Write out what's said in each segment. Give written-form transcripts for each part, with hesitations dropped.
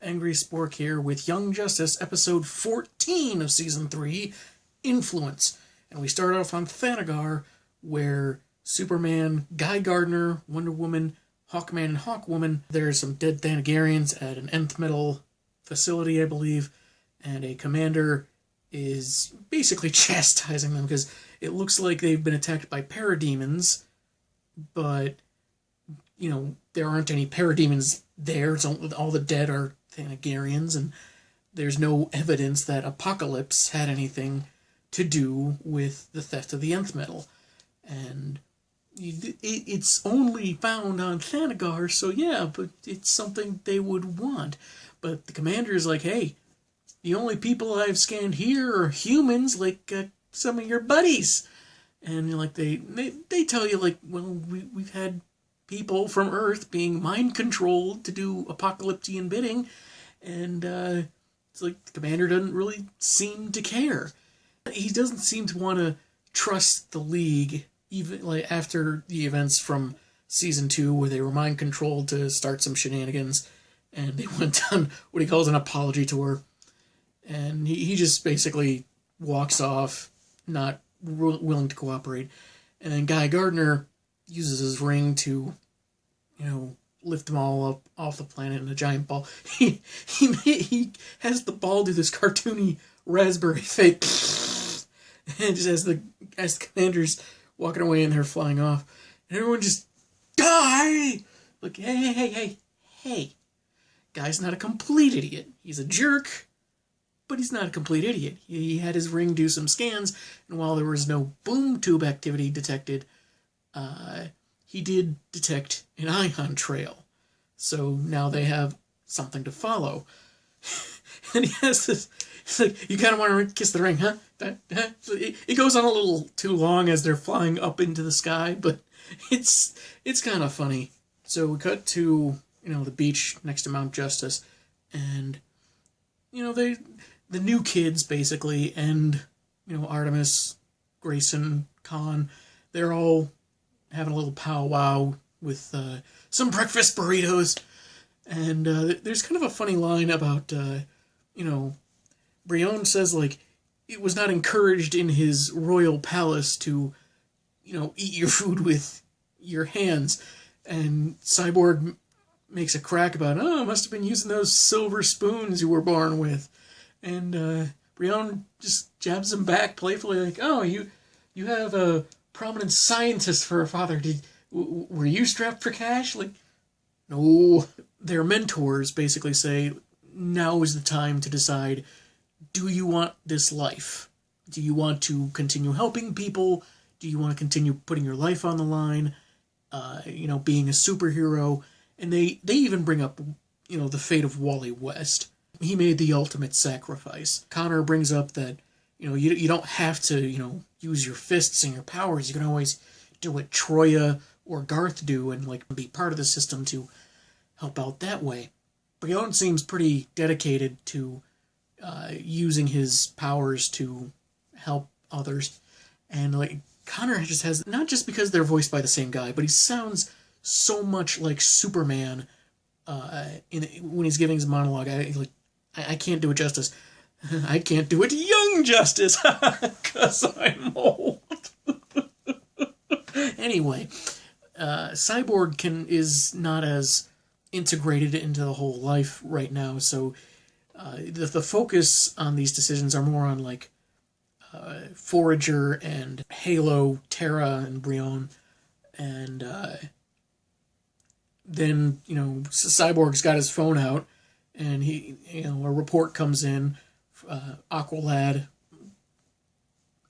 Angry Spork here with Young Justice, episode 14 of Season 3, Influence. And we start off on Thanagar, where Superman, Guy Gardner, Wonder Woman, Hawkman, and Hawkwoman, there's some dead Thanagarians at an nth metal facility, I believe, and a commander is basically chastising them because it looks like they've been attacked by parademons, but, you know, there aren't any parademons there. All the dead are Thanagarians, and there's no evidence that Apocalypse had anything to do with the theft of the nth metal. And it's only found on Thanagar, so yeah, but it's something they would want. But the commander is like, hey, the only people I've scanned here are humans, like some of your buddies. And like they tell you, like, well, we've had people from Earth being mind-controlled to do apocalyptian bidding, and it's like the commander doesn't really seem to care. He doesn't seem to want to trust the League, even like after the events from Season 2, where they were mind-controlled to start some shenanigans, and they went on what he calls an apology tour. And he just basically walks off, not willing to cooperate. And then Guy Gardner uses his ring to, you know, lift them all up off the planet in a giant ball. He has the ball do this cartoony raspberry face, and just as the commander's walking away and they're flying off, and everyone just die. Like, hey, Guy's not a complete idiot. He's a jerk, but he's not a complete idiot. He had his ring do some scans, and while there was no boom tube activity detected, he did detect an ion trail. So now they have something to follow. And he has this, it's like, you kind of want to kiss the ring, huh? It goes on a little too long as they're flying up into the sky, but it's kind of funny. So we cut to, you know, the beach next to Mount Justice, and, you know, the new kids, basically, and, you know, Artemis, Grayson, Khan, they're all having a little powwow with some breakfast burritos, and there's kind of a funny line about, you know, Brion says, like, it was not encouraged in his royal palace to, you know, eat your food with your hands, and Cyborg makes a crack about, oh, must have been using those silver spoons you were born with. And Brion just jabs him back playfully, like, oh, you have a prominent scientist for a father. Were you strapped for cash? Like, no. Their mentors basically say, now is the time to decide, do you want this life? Do you want to continue helping people? Do you want to continue putting your life on the line? You know, being a superhero? And they even bring up, you know, the fate of Wally West. He made the ultimate sacrifice. Connor brings up that, you know, you don't have to, you know, use your fists and your powers. You can always do what Troya or Garth do and, like, be part of the system to help out that way. Brion seems pretty dedicated to using his powers to help others. And, like, Connor just has, not just because they're voiced by the same guy, but he sounds so much like Superman when he's giving his monologue. I can't do it justice. I can't do it young justice, because I'm old. Anyway, Cyborg is not as integrated into the whole life right now, so the focus on these decisions are more on, like, Forager and Halo, Terra, and Brion, and then, you know, Cyborg's got his phone out, and he, you know, a report comes in.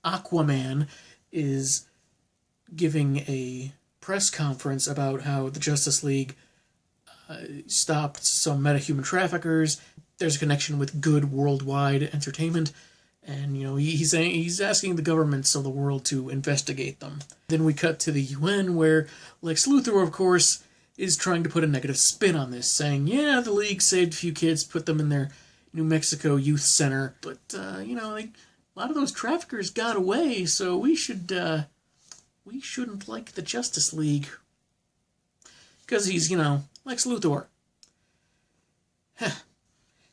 Aquaman is giving a press conference about how the Justice League stopped some metahuman traffickers. There's a connection with good worldwide entertainment, and, you know, he's asking the governments of the world to investigate them. Then we cut to the UN, where Lex Luthor, of course, is trying to put a negative spin on this, saying, yeah, the League saved a few kids, put them in their New Mexico youth center, but, you know, like, a lot of those traffickers got away, so we shouldn't like the Justice League. Because he's, you know, Lex Luthor.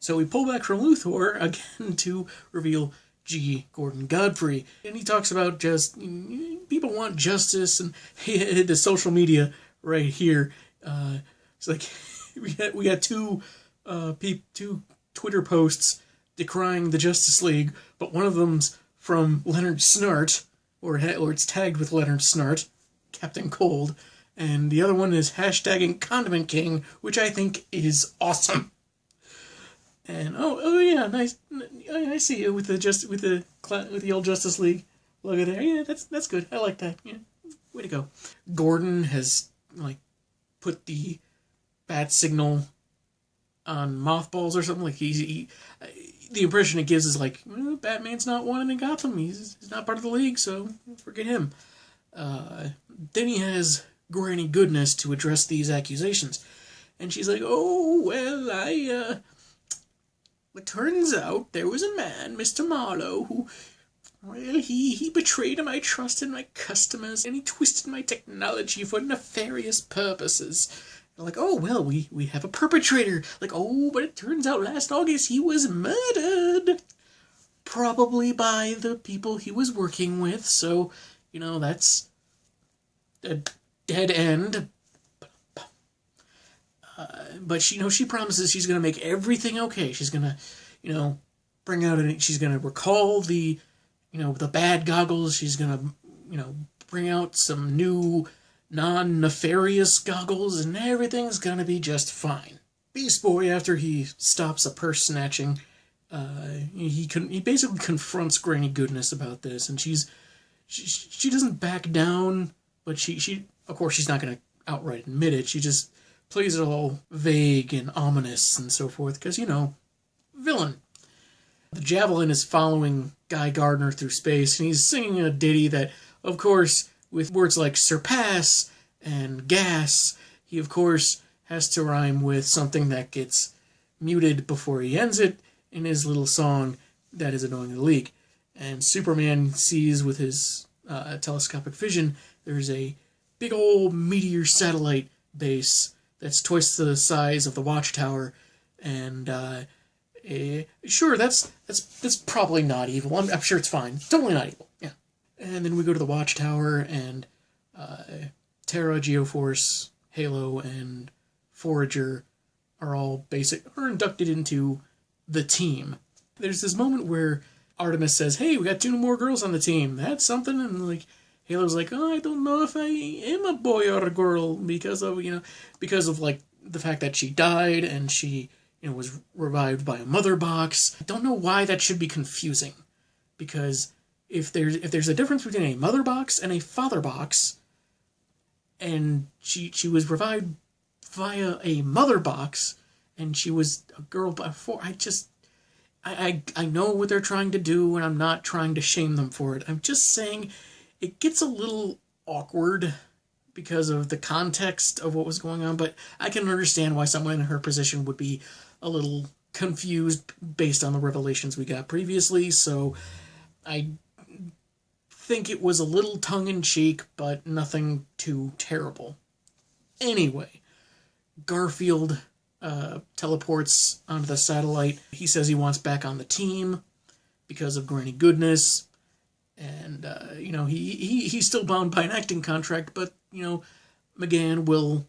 So we pull back from Luthor again to reveal G. Gordon Godfrey. And he talks about just, people want justice, and he had the social media right here. It's like, we got two Twitter posts decrying the Justice League, but one of them's from Leonard Snart, or it's tagged with Leonard Snart, Captain Cold, and the other one is hashtagging Condiment King, which I think is awesome. And oh yeah, nice. I see you with the old Justice League logo there. Yeah, that's good. I like that. Yeah, way to go. Gordon has put the bat signal on mothballs or something. Like the impression it gives is Batman's not wanted in Gotham. He's not part of the league, so forget him. Then he has Granny Goodness to address these accusations, and she's like, "Oh well, it turns out there was a man, Mr. Marlowe, who, well, he betrayed my trust in my customers, and he twisted my technology for nefarious purposes." And oh, well, we have a perpetrator. But it turns out last August he was murdered. Probably by the people he was working with, so, that's a dead end. But she promises she's going to make everything okay. She's going to, bring out she's going to recall the bad goggles. She's going to, bring out some new non-nefarious goggles, and everything's going to be just fine. Beast Boy, after he stops a purse snatching, he basically confronts Granny Goodness about this, and she doesn't back down, but she of course she's not going to outright admit it. She just plays it all vague and ominous and so forth, because, villain. The Javelin is following Guy Gardner through space, and he's singing a ditty that, of course, with words like surpass and gas, he, of course, has to rhyme with something that gets muted before he ends it in his little song that is annoying the League. And Superman sees with his telescopic vision, there's a big old meteor satellite base that's twice the size of the Watchtower, and sure, that's probably not evil. I'm sure it's fine. It's totally not evil. Yeah. And then we go to the Watchtower, and Terra, Geo-Force, Halo, and Forager are inducted into the team. There's this moment where Artemis says, "Hey, we got 2 more girls on the team. That's something." And Halo's like, "Oh, I don't know if I am a boy or a girl because of the fact that she died and she was revived by a mother box." I don't know why that should be confusing, because if there's a difference between a mother box and a father box, and she was revived via a mother box, and she was a girl before, I know what they're trying to do, and I'm not trying to shame them for it. I'm just saying it gets a little awkward because of the context of what was going on, but I can understand why someone in her position would be a little confused based on the revelations we got previously, so I think it was a little tongue-in-cheek, but nothing too terrible. Anyway, Garfield teleports onto the satellite. He says he wants back on the team because of Granny Goodness, and he's still bound by an acting contract, but McGann will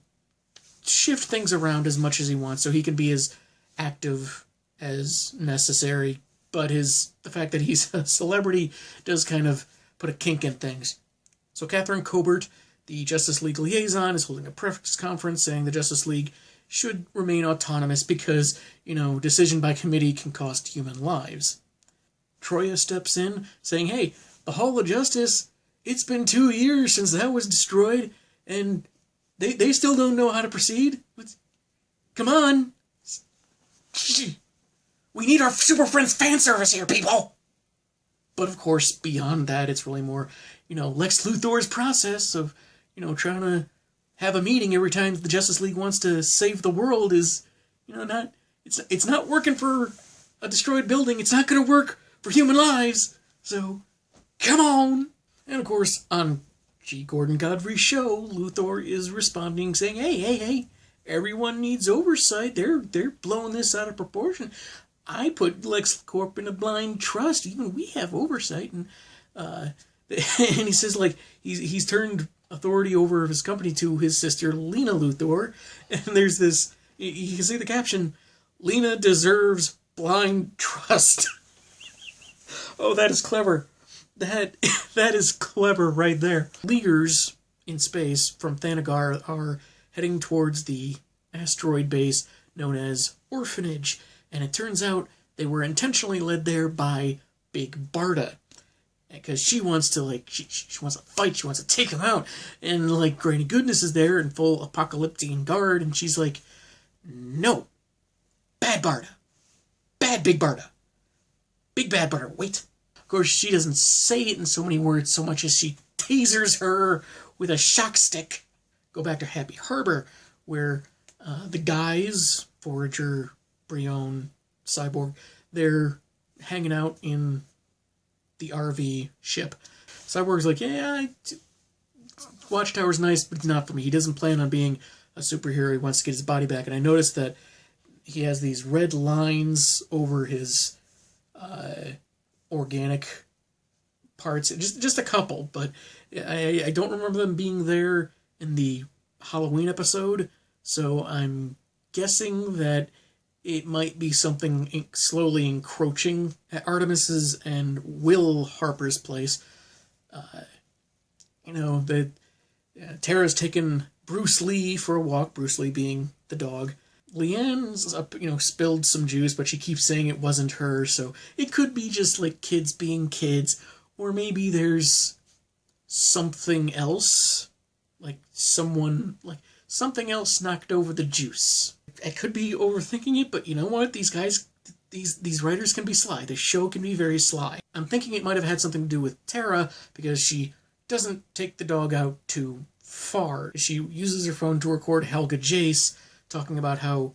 shift things around as much as he wants so he can be as active as necessary, but the fact that he's a celebrity does kind of put a kink in things. So Catherine Cobert, the Justice League liaison, is holding a press conference saying the Justice League should remain autonomous because, decision by committee can cost human lives. Troya steps in saying, "Hey, the Hall of Justice, it's been 2 years since that was destroyed, and they still don't know how to proceed. Come on. We need our Super Friends fan service here, people." But of course, beyond that, it's really more, Lex Luthor's process of, trying to have a meeting every time the Justice League wants to save the world is, it's not working for a destroyed building. It's not going to work for human lives. So, come on. And of course, on G. Gordon Godfrey's show, Luthor is responding saying, hey, everyone needs oversight. They're blowing this out of proportion. I put LexCorp in a blind trust. Even we have oversight. And and he says, like, he's turned authority over his company to his sister, Lena Luthor. And there's this, you can see the caption, Lena deserves blind trust. Oh, that is clever. That is clever right there. Leaguers in space from Thanagar are heading towards the asteroid base known as Orphanage. And it turns out they were intentionally led there by Big Barda. Because she wants to, like, she wants to fight, she wants to take him out. And, like, Granny Goodness is there in full apocalyptic guard, and she's like, no. Bad Barda. Bad Big Barda. Big Bad Barda, wait. Of course, she doesn't say it in so many words so much as she tasers her with a shock stick. Go back to Happy Harbor, where the guys, Forager, Brion, Cyborg, they're hanging out in the RV ship. Cyborg's like, yeah, Watchtower's nice, but it's not for me. He doesn't plan on being a superhero. He wants to get his body back. And I noticed that he has these red lines over his organic parts. Just a couple, but I don't remember them being there in the Halloween episode, so I'm guessing that it might be something slowly encroaching at Artemis's and Will Harper's place. Tara's taken Bruce Lee for a walk, Bruce Lee being the dog. Leanne's up, spilled some juice, but she keeps saying it wasn't her, so it could be just, like, kids being kids, or maybe there's something else, something else knocked over the juice. I could be overthinking it, but you know what? These guys, these writers can be sly. The show can be very sly. I'm thinking it might have had something to do with Tara, because she doesn't take the dog out too far. She uses her phone to record Helga Jace, talking about how,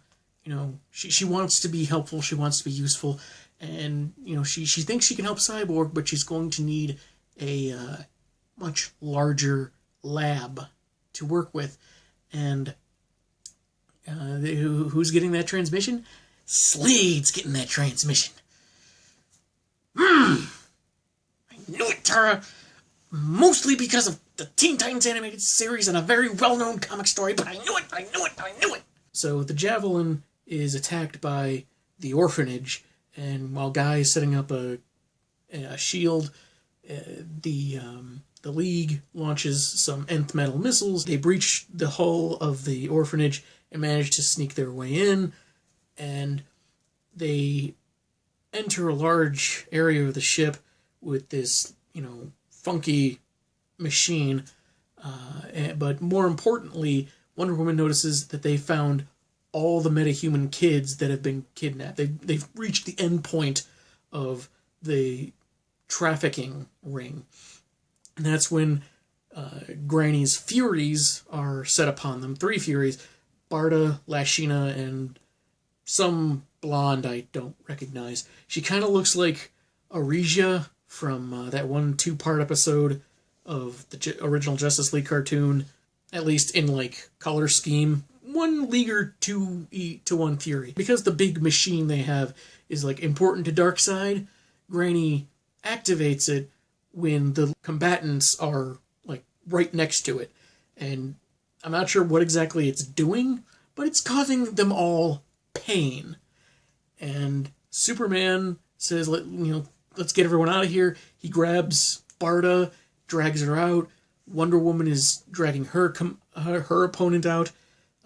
she wants to be helpful, she wants to be useful, and, she thinks she can help Cyborg, but she's going to need a much larger lab to work with. And who's getting that transmission? Slade's getting that transmission. I knew it, Tara. Mostly because of the Teen Titans animated series and a very well-known comic story, but I knew it. So the Javelin is attacked by the Orphanage, and while Guy is setting up a shield, the League launches some nth metal missiles. They breach the hull of the Orphanage and manage to sneak their way in, and they enter a large area of the ship with this, funky machine. But more importantly, Wonder Woman notices that they found all the metahuman kids that have been kidnapped. They've reached the end point of the trafficking ring. And that's when Granny's Furies are set upon them. 3 Furies. Barda, Lashina, and some blonde I don't recognize. She kind of looks like Arisia from that 1-2-part episode of the original Justice League cartoon, at least in, color scheme. 1 Leaguer to 1 Fury. Because the big machine they have is, important to Darkseid, Granny activates it when the combatants are, right next to it. And I'm not sure what exactly it's doing, but it's causing them all pain. And Superman says, let's get everyone out of here. He grabs Barda, drags her out. Wonder Woman is dragging her opponent out,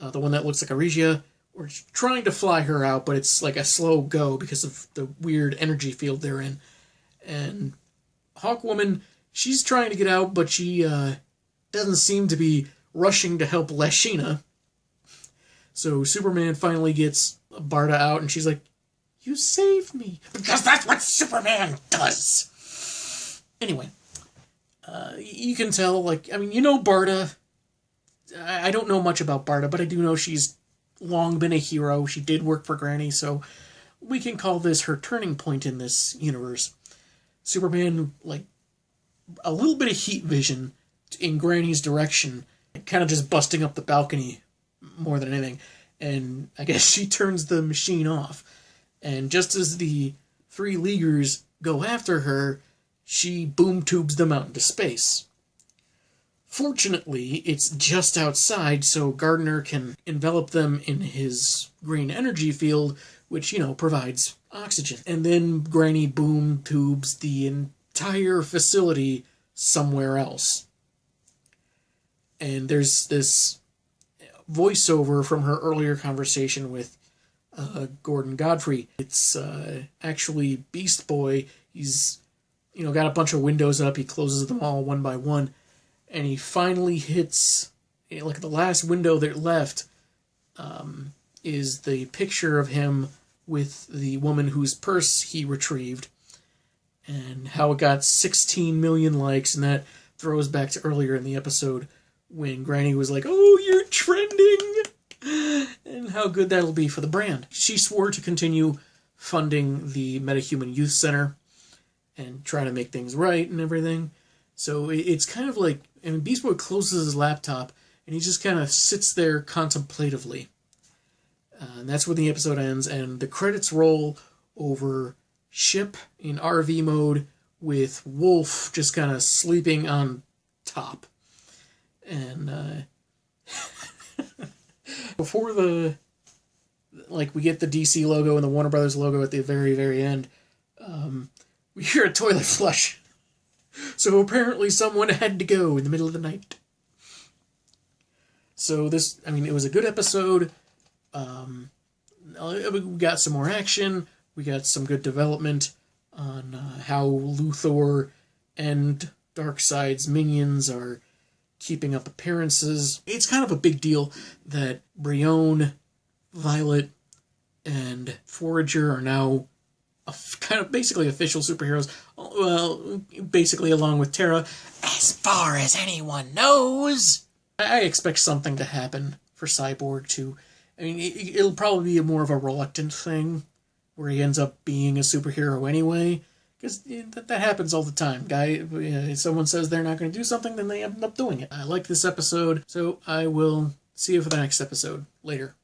the one that looks like Arisia. We're trying to fly her out, but it's a slow go because of the weird energy field they're in. And Hawkwoman, she's trying to get out, but she doesn't seem to be rushing to help Lashina. So Superman finally gets Barda out, and she's like, you saved me. Because that's what Superman does. Anyway, you can tell, Barda. I don't know much about Barda, but I do know she's long been a hero. She did work for Granny, so we can call this her turning point in this universe. Superman, a little bit of heat vision in Granny's direction, kind of just busting up the balcony more than anything. And I guess she turns the machine off. And just as the 3 Leaguers go after her, she boom tubes them out into space. Fortunately, it's just outside, so Gardner can envelop them in his green energy field, which, provides oxygen. And then Granny boom tubes the entire facility somewhere else. And there's this voiceover from her earlier conversation with Gordon Godfrey. It's actually Beast Boy. He's, got a bunch of windows up. He closes them all one by one. And he finally hits, like the last window that left is the picture of him with the woman whose purse he retrieved. And how it got 16 million likes. And that throws back to earlier in the episode when Granny was like, "Oh, you're trending!" And how good that'll be for the brand. She swore to continue funding the Metahuman Youth Center and try to make things right and everything. So it's kind of like, Beast Boy closes his laptop and he just kind of sits there contemplatively. And that's where the episode ends, and the credits roll over ship in RV mode with Wolf just kind of sleeping on top. And before we get the DC logo and the Warner Brothers logo at the very, very end, we hear a toilet flush. So apparently someone had to go in the middle of the night. So it was a good episode. We got some more action. We got some good development on how Luthor and Darkseid's minions are keeping up appearances. It's kind of a big deal that Brion, Violet, and Forager are now kind of basically official superheroes. Well, basically along with Terra, as far as anyone knows. I expect something to happen for Cyborg too. It'll probably be more of a reluctant thing, where he ends up being a superhero anyway, because that happens all the time. Someone says they're not going to do something, then they end up doing it. I like this episode, so I will see you for the next episode. Later.